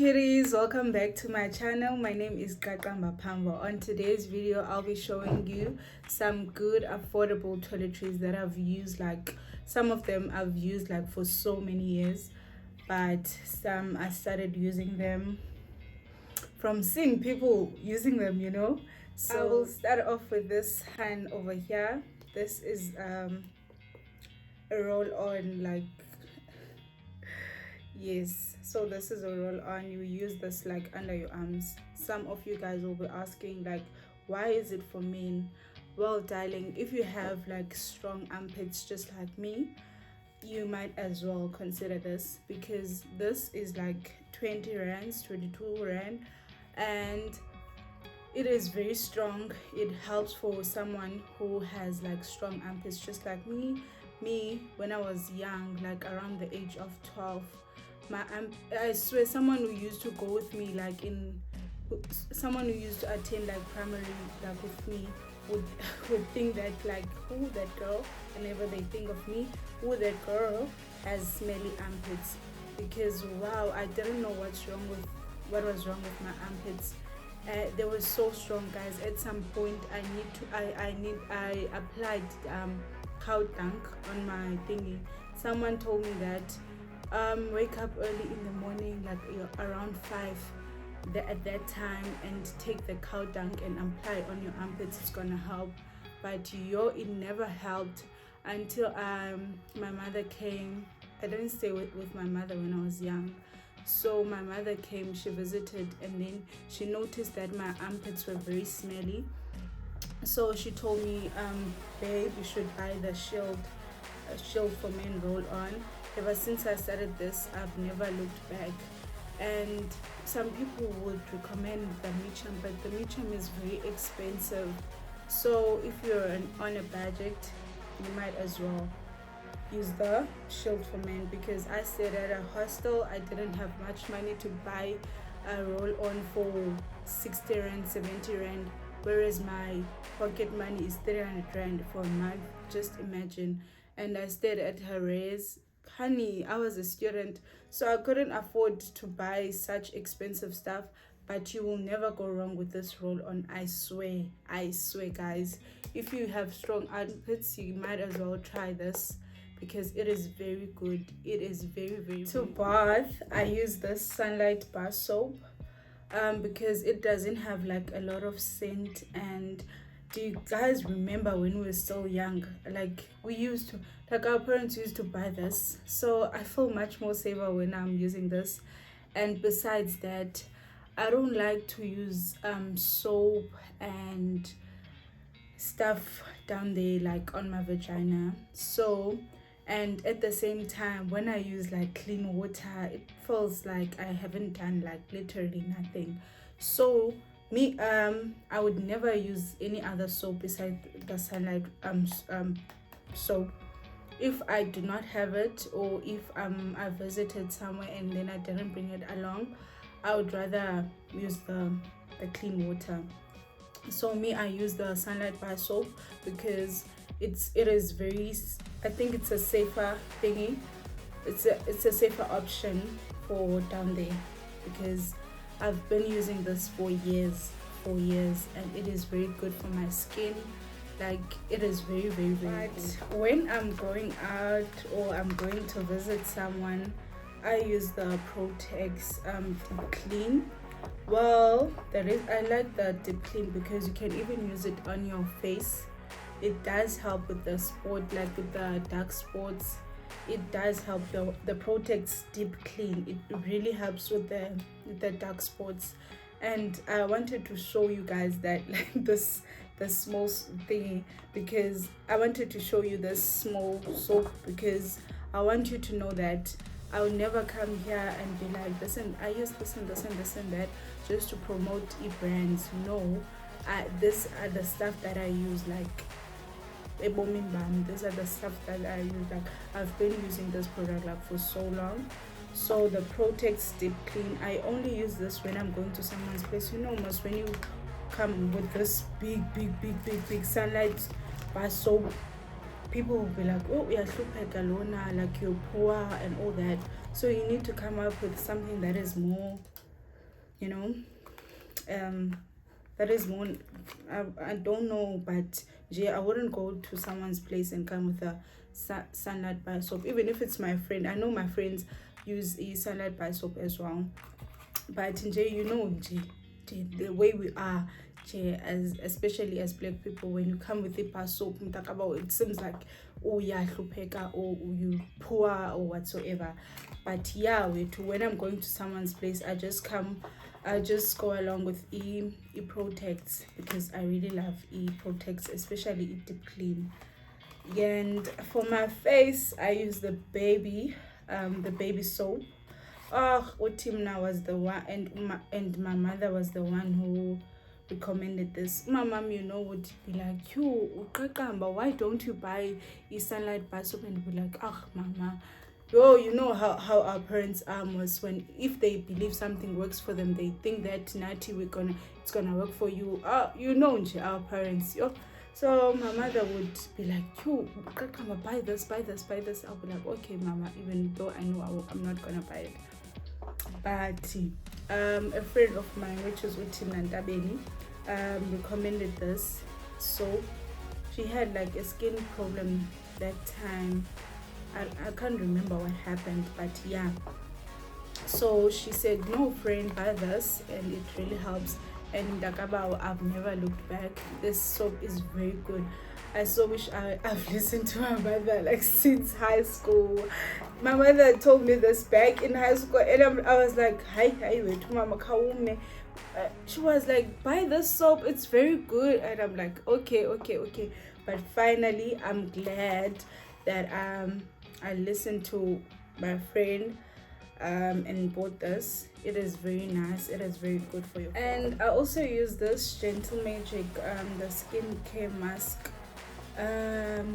cuties, welcome back to my channel. My name is Kakamba Pambo. On today's video I'll be showing you some good affordable toiletries that I've used, like some of them I've used like for so many years, but some I started using them from seeing people using them, So I will start off with this hand over here. This is a roll on, like, yes, so this is a roll on. You use this like under your arms. Some of you guys will be asking, like, why is it for men? Well, darling, if you have like strong armpits just like me, you might as well consider this, because this is like 20 rands, 22 rand, and it is very strong. It helps for someone who has like strong armpits just like me. When I was young, like around the age of 12, I swear, someone who used to go with me, like someone who used to attend like primary like with me, would would think that, like, who that girl, whenever they think of me, who that girl has smelly armpits. Because wow, I didn't know what was wrong with my armpits. They were so strong, guys. At some point I applied cow dung on my thingy. Someone told me that wake up early in the morning, like around 5 at that time, and take the cow dung and apply on your armpits. It's gonna help. But it never helped until my mother came. I didn't stay with my mother when I was young, so my mother came, she visited, and then she noticed that my armpits were very smelly. So she told me, babe, you should buy the shield for men roll on. Ever since I started this, I've never looked back. And some people would recommend the Mitchum, but the Mitchum is very expensive. So if you're on a budget, you might as well use the shield for men, because I stayed at a hostel. I didn't have much money to buy a roll on for 60 rand, 70 rand, whereas my pocket money is 300 rand for a month. Just imagine. And I stayed at her raise. Honey, I was a student, so I couldn't afford to buy such expensive stuff. But you will never go wrong with this roll on. I swear, guys. If you have strong armpits, you might as well try this, because it is very good. It is very, very to good. Bath, I use this Sunlight bar soap because it doesn't have like a lot of scent. And do you guys remember when we were still young, like we used to, like our parents used to buy this? So I feel much more safer when I'm using this. And besides that, I don't like to use soap and stuff down there, like on my vagina. So, and at the same time, when I use like clean water, it feels like I haven't done like literally nothing. So me, I would never use any other soap besides the Sunlight soap. If I do not have it, or if I visited somewhere and then I didn't bring it along, I would rather use the clean water. So me, I use the Sunlight bar soap because it is very, I think it's a safer thingy. It's a safer option for down there, because I've been using this for years, and it is very good for my skin. Like, it is very, very, very good. When I'm going out or I'm going to visit someone, I use the Protex Deep Clean. Well, I like the Deep Clean because you can even use it on your face. It does help with the spot, like with the dark spots. It does help. The Protex Deep Clean, it really helps with the dark spots. And I wanted to show you guys that, like, the small thing, because I wanted to show you this small soap, because I want you to know that I will never come here and be like, listen, I use this and this and this and that just to promote brands. No, these are the stuff that I use, like these are the stuff that I use. Like, I've been using this product like for so long. So the Protex Deep Clean, I only use this when I'm going to someone's place. Most when you come with this big Sunlight bar soap, people will be like, oh, you're like you're poor and all that. So you need to come up with something that is more you know. um that is more, I don't know, but yeah, I wouldn't go to someone's place and come with a sunlight bar soap, even if it's my friend. I know my friends use a sunlight bar soap as well, but nje, you know, nje, the way we are, nje, as especially as black people, when you come with a bar soap, it seems like, oh yeah, hlupeka, or you poor or whatsoever. But yeah, when I'm going to someone's place, I just go along with e protects, because I really love e protects, especially e deep clean. And for my face, I use the baby soap. Oh, Otimna was the one, and my mother was the one who recommended this. My mom, you know, would be like, you Ukakamba, why don't you buy a sunlight bar soap? And be like, ah, mama. Oh, you know how our parents are, was when, if they believe something works for them, they think that Nati, it's gonna work for you. You know, our parents. Yo. So my mother would be like, you come buy this, buy this, buy this. I'll be like, okay, mama, even though I know I'm not gonna buy it. But a friend of mine, which is Utim Nantabeni, recommended this. So she had like a skin problem that time. I can't remember what happened, but yeah. So she said, no, friend, buy this, and it really helps. And Dakaba, I've never looked back. This soap is very good. I so wish I've listened to my mother like since high school. My mother told me this back in high school, and I was like, hi, wait, Mama Kaume. She was like, buy this soap, it's very good. And I'm like, okay. But finally, I'm glad that I listened to my friend and bought this. It is very nice, it is very good for you. And I also use this Gentle Magic the skincare mask.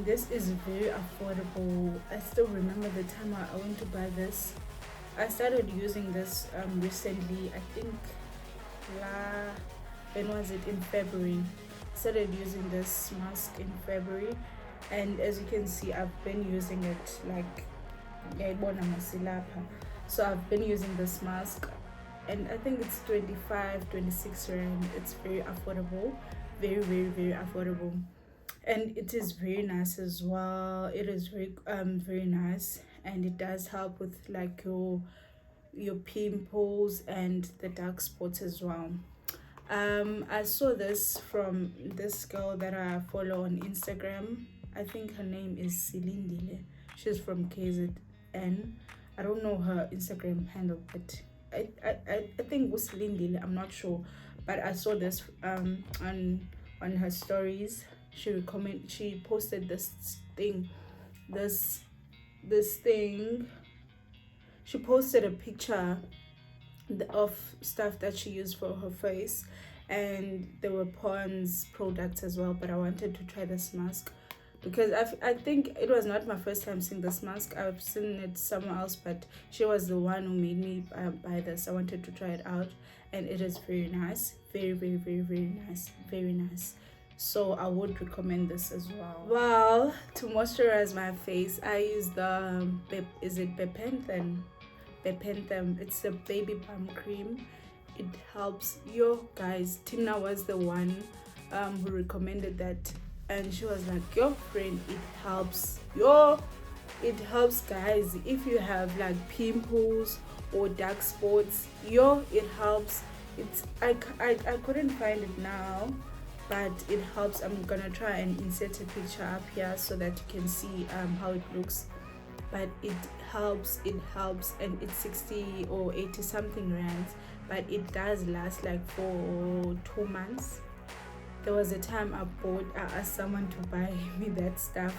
This is very affordable. I still remember the time I went to buy this. I started using this recently, I think when was it, in February. Started using this mask in February, and as you can see, I've been using it like so I've been using this mask, and I think it's 25-26 rand. It's very affordable, very, very, very affordable, and it is very nice as well. It is very nice, and it does help with like your pimples and the dark spots as well. I saw this from this girl that I follow on Instagram. I think her name is Silindile. She's from KZN. I don't know her Instagram handle, but I think it was Silindile. I'm not sure, but I saw this on her stories. She posted this thing. This thing. She posted a picture of stuff that she used for her face, and there were Pond's products as well. But I wanted to try this mask because I think it was not my first time seeing this mask. I've seen it somewhere else, but she was the one who made me buy this. I wanted to try it out, and it is very nice, very, very, very, very nice, very nice. So I would recommend this as well. Well, to moisturize my face, I use the is it Bepanthen? It's a baby balm cream. It helps. Guys, Tina was the one who recommended that, and she was like, your friend, it helps. It helps, guys. If you have like pimples or dark spots, it helps. I couldn't find it now, but it helps. I'm gonna try and insert a picture up here so that you can see how it looks. But it helps, and it's 60 or 80 something rands, but it does last like for 2 months. There was a time I asked someone to buy me that stuff,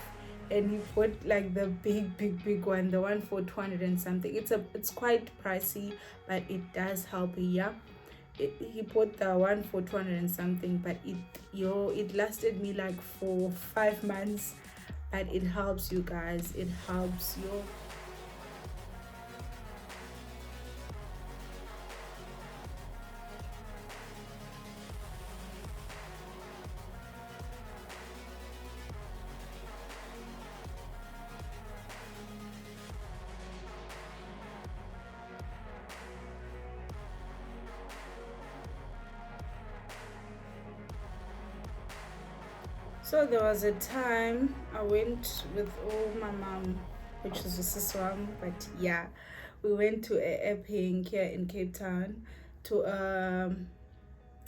and he bought like the big one, the one for 200 and something. It's quite pricey, but it does help. Yeah, he bought the one for 200 and something, but it lasted me like for 5 months. But it helps, you guys, it helps. So there was a time I went with my mom, which is a sister, but yeah, we went to a airping here in Cape Town to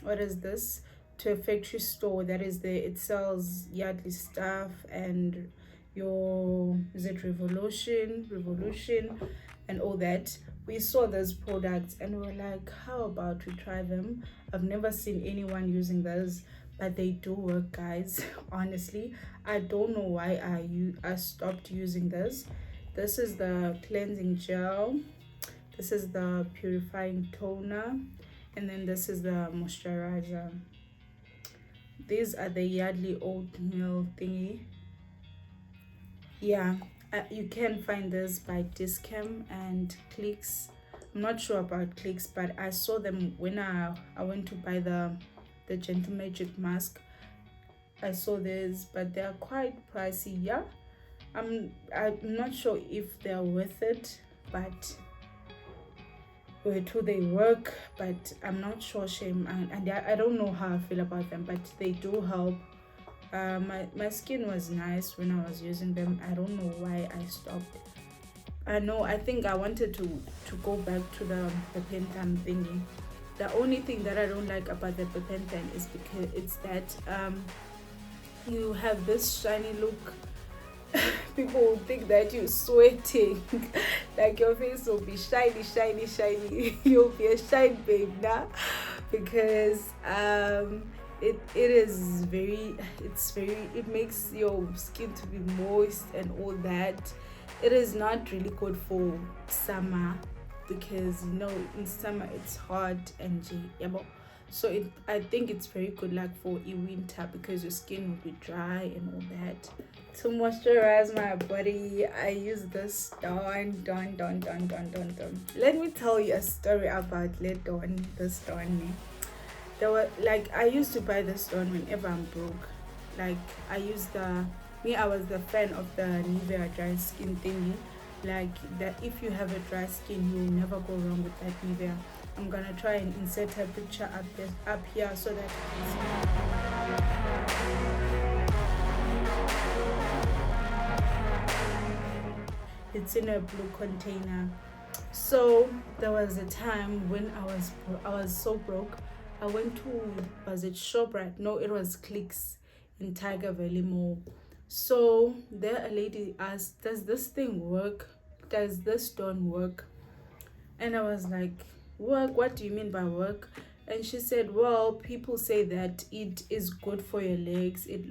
what is this? To a factory store that is there. It sells yardly stuff and your is it revolution and all that. We saw those products and we were like, how about we try them? I've never seen anyone using those, but they do work, guys. Honestly, I don't know why I stopped using this. This is the cleansing gel, this is the purifying toner, and then this is the moisturizer. These are the Yardley oatmeal thingy. Yeah, you can find this by Discam and Clicks. I'm not sure about Clicks, but I saw them when I went to buy the Gentle Magic mask. I saw this, but they are quite pricey. Yeah, I'm not sure if they're worth it, but where do they work? But I'm not sure, shame, and I don't know how I feel about them, but they do help. My skin was nice when I was using them. I don't know why I stopped. I think I wanted to go back to the pentan thingy. The only thing that I don't like about the pentan is because it's that you have this shiny look. People will think that you're sweating. Like your face will be shiny. You'll be a shine babe now, because it makes your skin to be moist and all that. It is not really good for summer, because in summer it's hot and yeah, so I think it's very good like for a winter, because your skin will be dry and all that. To moisturize my body, I use this Don. Let me tell you a story about this Don. There were like I used to buy this Don whenever I'm broke. Like I was the fan of the Nivea dry skin thingy. Like that, if you have a dry skin, you'll never go wrong with that Nivea. I'm gonna try and insert her picture up here so that it's in a blue container. So there was a time when I was so broke. I went to, was it Shoprite? No, it was Clicks in Tiger Valley Mall. So there a lady asked, does this thing work? Does this don't work? And I was like, work? What do you mean by work? And she said, well, people say that it is good for your legs. It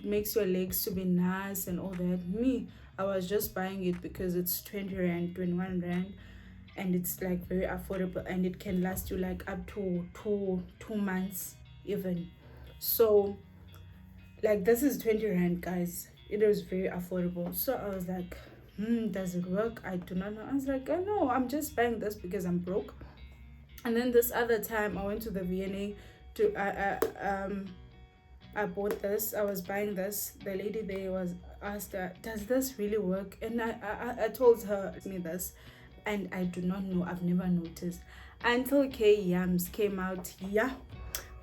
makes your legs to be nice and all that. I was just buying it because it's 20 rand, 21 rand, and it's like very affordable, and it can last you like up to two months even. So like this is 20 rand, guys. It was very affordable. So I was like, does it work? I do not know. I was like, oh no, I'm just buying this because I'm broke. And then this other time I went to the VNA to I bought this. I was buying this. The lady there was asked her, does this really work? And I told her me this, and I do not know. I've never noticed until K Yams came out here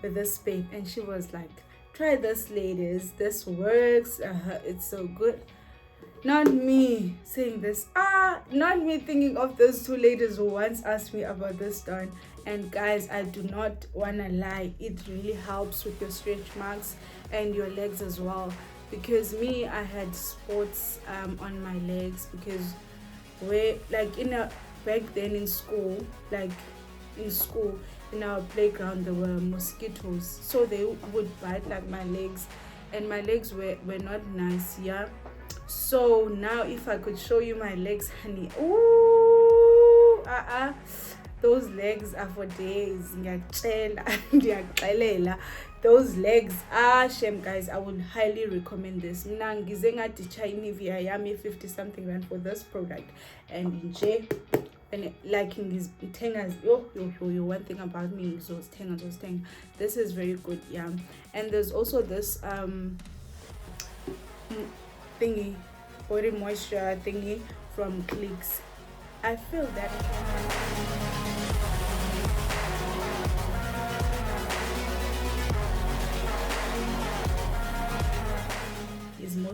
with this babe, and she was like, try this, ladies. This works. It's so good. Not me saying this. Not me thinking of those two ladies who once asked me about this done. And guys, I do not wanna lie. It really helps with your stretch marks and your legs as well. Because I had spots on my legs, because back then in school, in our playground, there were mosquitoes, so they would bite like my legs, and my legs were not nice. Yeah. So now if I could show you my legs, honey, those legs are for days. Those legs are shame, guys. I would highly recommend this. Mina ngize ngathi Nivea yami 50 something rand for this product, and nje and like ngizithenga yo one thing about me, ngizozithenga. This is very good. Yeah. And there's also this thingy, body moisture thingy from Clicks. I feel that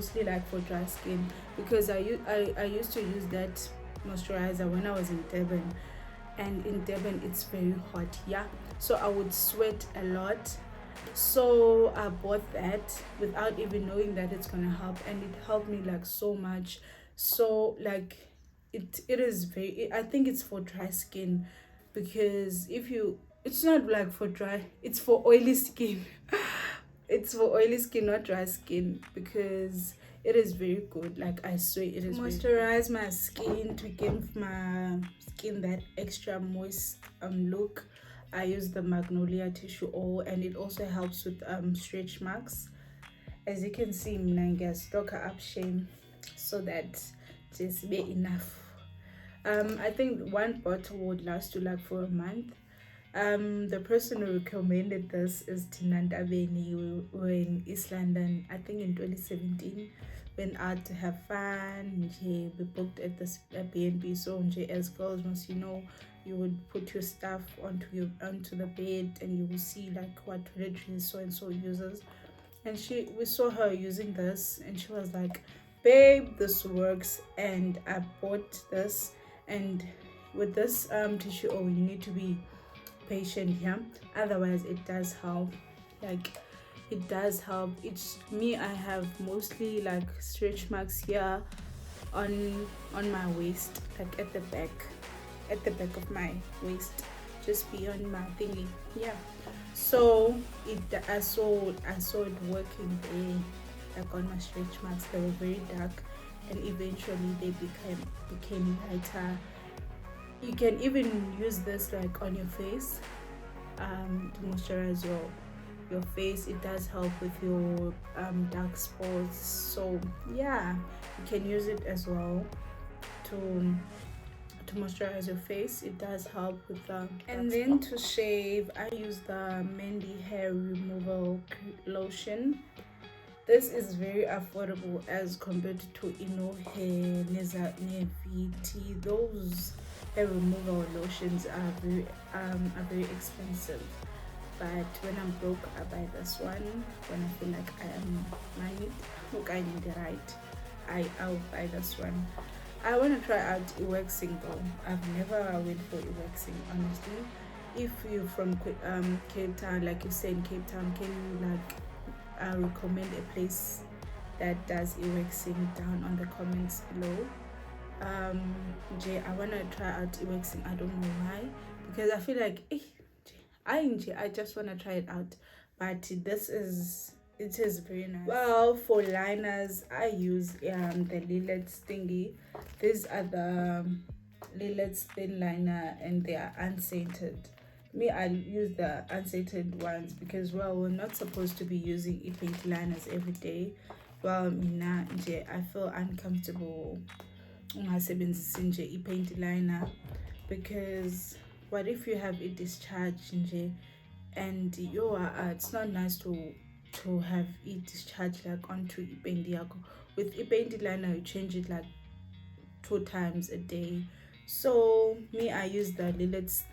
mostly like for dry skin, because I used to use that moisturizer when I was in Durban, and in Durban it's very hot, yeah, so I would sweat a lot. So I bought that without even knowing that it's gonna help, and it helped me like so much. So like it is very, I think it's for dry skin, because if you, it's not like for dry, it's for oily skin. It's for oily skin, not dry skin, because it is very good. Like I swear it is moisturize my skin to give my skin that extra moist look. I use the magnolia tissue oil, and it also helps with stretch marks. As you can see, mnanga stock up shame, so that just be enough. I think one bottle would last you like for a month. The person who recommended this is Tinanda Beni. We were in East London, I think in 2017. Went out to have fun. We booked at the B&B. So as girls, once you know, you would put your stuff onto the bed, and you will see like what toiletries so and so uses. And we saw her using this, and she was like, "Babe, this works." And I bought this, and with this tissue oil, you need to be patient here, otherwise it does help. Like it does help. It's me, I have mostly like stretch marks here on my waist, like at the back of my waist, just beyond my thingy, yeah. So I saw it working there, like on my stretch marks. They were very dark, and eventually they became lighter. You can even use this like on your face, to moisturize your face. It does help with your dark spots. So yeah, you can use it as well to moisturize your face. It does help with and then to shave, I use the Mandy hair removal lotion. This is very affordable as compared to Hair, Neza, VT. Those hair removal lotions are very expensive. But when I'm broke, I buy this one. When I feel like I am money, look, I need it right, I'll buy this one. I want to try out waxing though. I've never went for waxing, honestly. If you're from Cape Town, like you said, in Cape Town, can you like recommend a place that does waxing down on the comments below? I want to try out waxing. I don't know why, because I feel like I just want to try it out. But it is very nice. Well, for liners, I use the Lillet's thingy. These are the Lillet's thin liner, and they are unscented. Me, I use the unscented ones because, well, we're not supposed to be using e-paint liners every day. Well, mina nje, I feel uncomfortable ungasebenzisi nje i-paint liner, because what if you have a discharge nje, and it's not nice to have it discharge like onto i-paint yakho. With i-paint liner, you change it like 2 times a day. So me, I use the Lillet's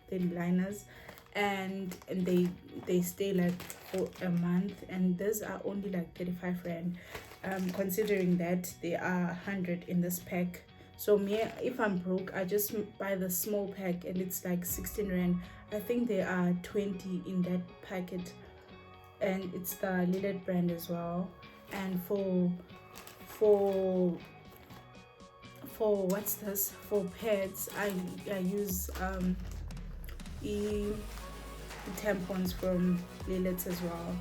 thin liners, and they stay like for a month, and these are only like 35 rand, considering that there are 100 in this pack. So me, if I'm broke, I just buy the small pack, and it's like 16 rand. I think there are 20 in that packet, and it's the Lillet brand as well. And for what's this, for pads, I use e tampons from Lillet as well.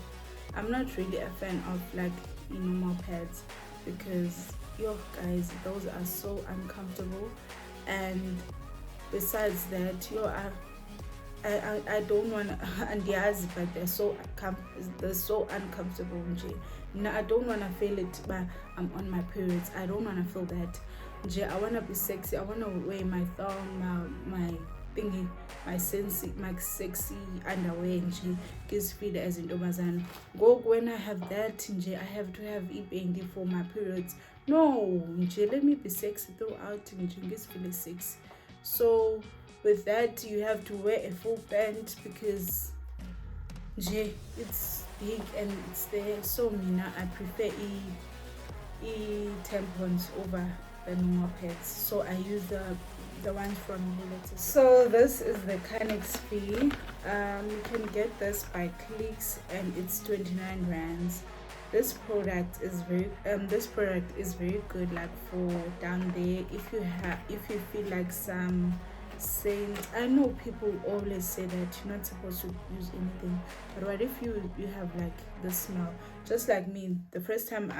I'm not really a fan of like normal pads, because guys, those are so uncomfortable. And besides that, I don't want and yes, but they're so uncomfortable. No, I don't want to feel it, but I'm on my periods. I don't want to feel that. I want to be sexy. I want to wear my thong, my thingy, my sexy underwear. Gives feel as in Domazan. Go when I have that. I have to have e-paint for my periods. No, let me be sexy throughout. Gives feel sexy. So with that, you have to wear a full pant, because it's big and it's there. So mina, I prefer tampons over the normal pads, so I use the ones from toiletries. So this is the Canex fee. You can get this by clicks and it's 29 rands. This product is very good, like for down there if you feel like some saying. I know people always say that you're not supposed to use anything, but what if you have like the smell? Just like me, the first time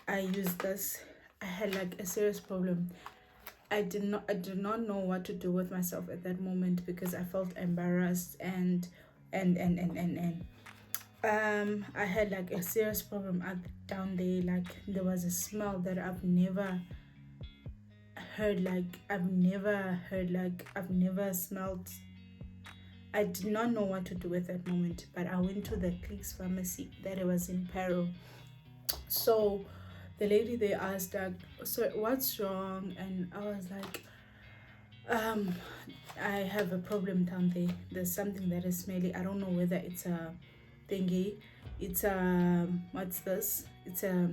I used this, I had like a serious problem. I did not know what to do with myself at that moment because I felt embarrassed and I had like a serious problem at down there. Like there was a smell that I've never smelled. I did not know what to do at that moment, but I went to the Clicks pharmacy that it was in Peru. So the lady, they asked like, so what's wrong? And I was like, I have a problem down there. There's something that is smelly. I don't know whether it's a thingy. It's what's this? It's a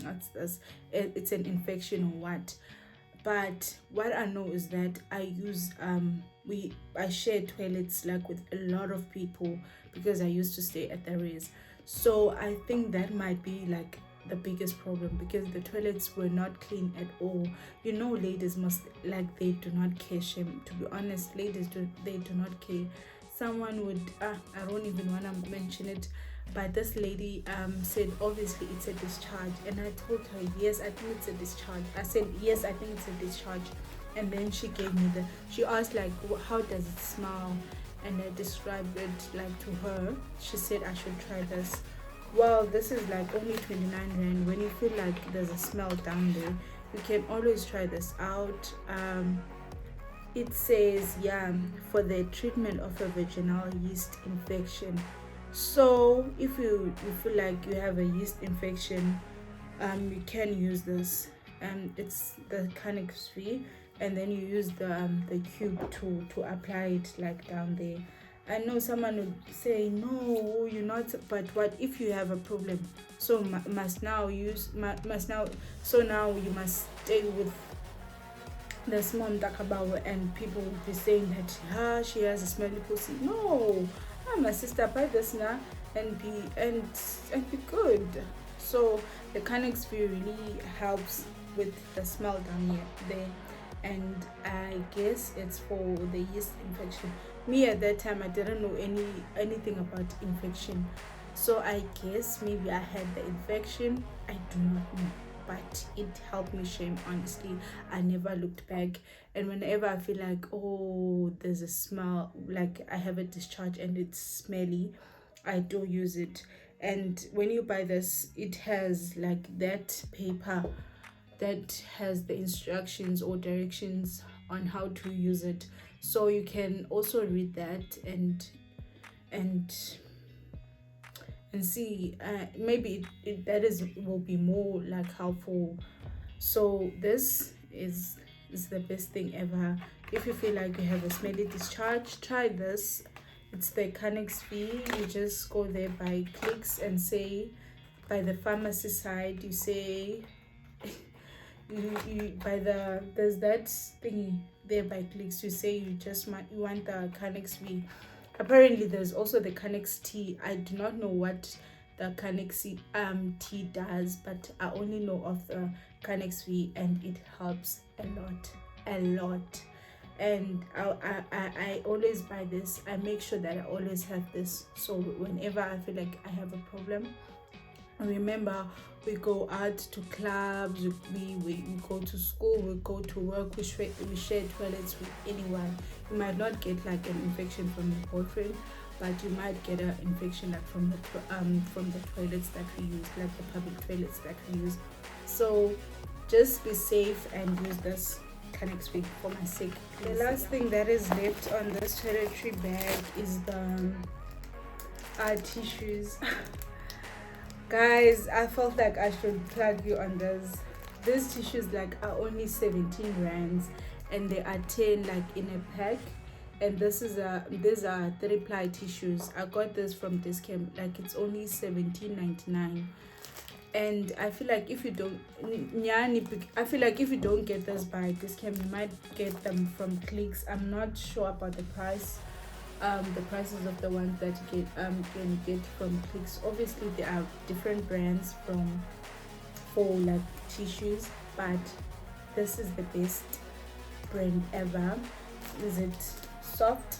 what's this? It's an infection or what? But what I know is that I use I share toilets like with a lot of people because I used to stay at the res. So I think that might be like the biggest problem because the toilets were not clean at all. You know, ladies must like, they do not care. Shame, to be honest, ladies they do not care. Someone would I don't even want to mention it, but this lady said obviously it's a discharge, and I told her yes, I think it's a discharge. I said yes, I think it's a discharge, and then she gave me she asked like, how does it smell? And I described it like to her. She said I should try this. Well, this is like only 29 rand. When you feel like there's a smell down there, you can always try this out. It says, yeah, for the treatment of a vaginal yeast infection. So if you feel like you have a yeast infection, you can use this. It's the Canex V, and then you use the cube to apply it like down there. I know someone would say no, you're not. But what if you have a problem? So must now so now you must stay with the small Mtakabawa, and people will be saying that she has a smelly pussy. No, my sister, buy this now and be good. So the Canex V really helps with the smell down there, and I guess it's for the yeast infection. Me at that time I didn't know anything about infection, so I guess maybe I had the infection. I do not know, but it helped me. Shame, honestly, I never looked back. And whenever I feel like, oh, there's a smell, like I have a discharge and it's smelly, I do use it. And when you buy this, it has like that paper that has the instructions or directions on how to use it, so you can also read that and see. Maybe that will be more like helpful. So this is the best thing ever. If you feel like you have a smelly discharge, try this. It's the Canex V. You just go there by clicks and say, by the pharmacy side, you say you by there's that thingy there by clicks, you say you want the Canex V. Apparently there's also the Canex T. I do not know what the Canex T does, but I only know of the Canex V, and it helps a lot. And I always buy this. I make sure that I always have this, so whenever I feel like I have a problem. Remember, we go out to clubs, we go to school, we go to work, we share toilets with anyone. You might not get like an infection from your boyfriend, but you might get an infection like from the toilets that we use, like the public toilets that we use. So just be safe and use this Canex V for my sake. The last thing that is left on this toiletry bag is the tissues. Guys, I felt like I should plug you on this. These tissues like are only 17 rands, and they are 10 like in a pack. And these are 3-ply tissues. I got this from Discount, like it's only 17.99. And I feel like if you don't I feel like if you don't get this by Discount, you might get them from Clicks. I'm not sure about the price, the prices of the ones that you can get from Clicks. Obviously there are different brands for like tissues, but this is the best brand ever. Is it soft?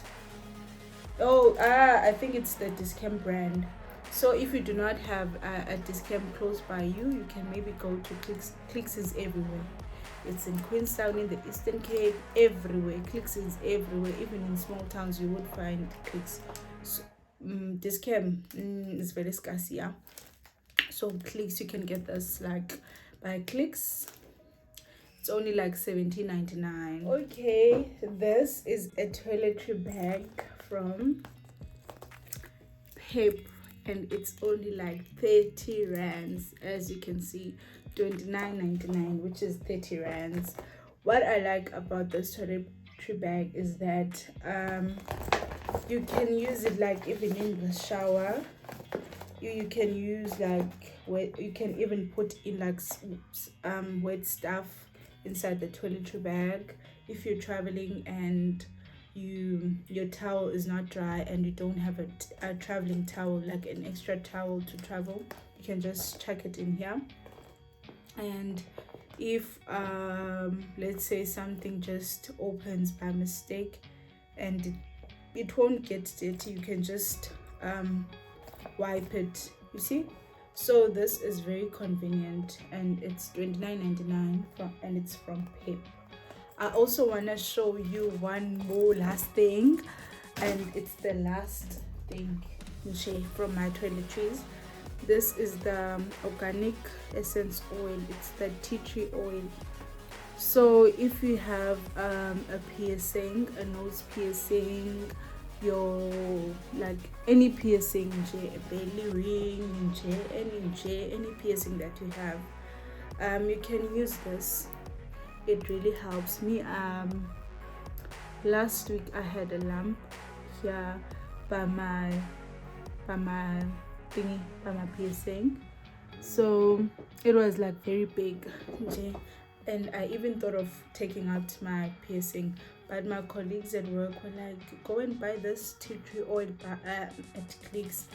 Oh, I think it's the Discount brand. So if you do not have a Discount close by you, you can maybe go to Clicks. Clicks is everywhere. It's in Queenstown, in the Eastern Cape, everywhere. Clicks is everywhere. Even in small towns, you would find Clicks. So, Discount is very scarce, yeah. So Clicks, you can get this like by Clicks. It's only like $17.99. Okay, this is a toiletry bag from Pep, and it's only like 30 rands, as you can see, 29.99, which is 30 rands. What I like about this toiletry bag is that you can use it like even in the shower. You can use like you can even put in like wet stuff inside the toiletry bag. If you're traveling and your towel is not dry and you don't have a traveling towel, like an extra towel to travel, you can just chuck it in here. And if let's say something just opens by mistake and it won't get dirty, you can just wipe it, you see. So this is very convenient, and it's $29.99 and it's from Pep. I also want to show you one more last thing, and it's the last thing from my toiletries. This is the organic essence oil. It's the tea tree oil. So if you have a piercing, a nose piercing, your like any piercing, a belly ring, any piercing that you have, you can use this. It really helps me. Last week I had a lump here by my thingy, by my piercing, so it was like very big, and I even thought of taking out my piercing, but my colleagues at work were like, go and buy this tea tree oil at Clicks,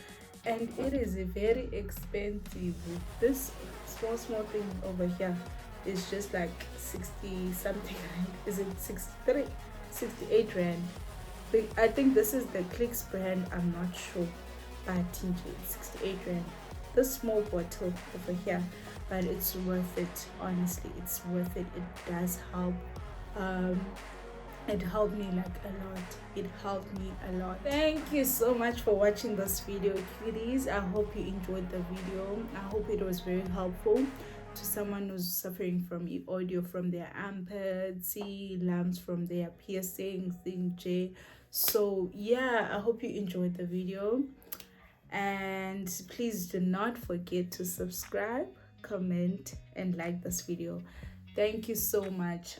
and it is very expensive. This small thing over here is just like 60 something rand. Is it 63, 68 rand? I think this is the Clicks brand, I'm not sure, but I think it's 68 rand. This small bottle over here, but it's worth it. Honestly, it's worth it. It does help. It helped me like a lot. It helped me a lot. Thank you so much for watching this video, cuties. I hope you enjoyed the video. I hope it was very helpful to someone who's suffering from audio from their armpits, lumps from their piercings, so yeah, I hope you enjoyed the video, and please do not forget to subscribe, comment, and like this video. Thank you so much.